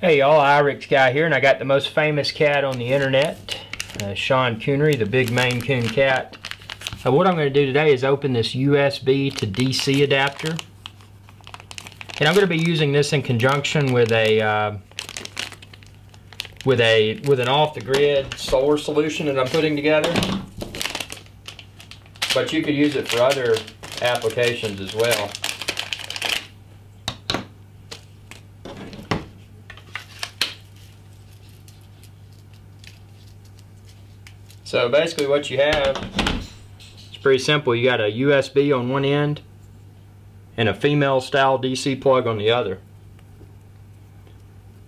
Hey y'all, IRIX Guy here, and I got the most famous cat on the internet, Sean Connery, the big Maine Coon cat. What I'm going to do today is open this USB to DC adapter, and I'm going to be using this in conjunction with an off-the-grid solar solution that I'm putting together. But you could use it for other applications as well. So basically what you have is pretty simple. You got a USB on one end and a female style DC plug on the other.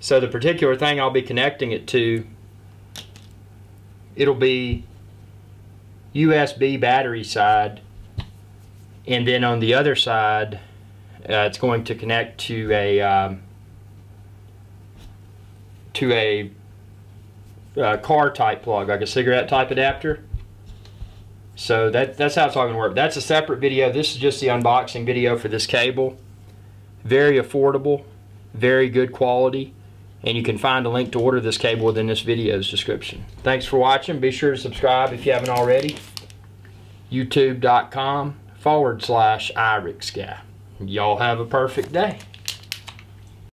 So the particular thing I'll be connecting it to, it'll be USB battery side, and then on the other side it's going to connect to a car type plug, like a cigarette type adapter. So that's how it's all going to work. That's a separate video. This is just the unboxing video for this cable. Very affordable, very good quality, and you can find a link to order this cable within this video's description. Thanks for watching. Be sure to subscribe if you haven't already. youtube.com/IRIX Guy. Y'all have a perfect day.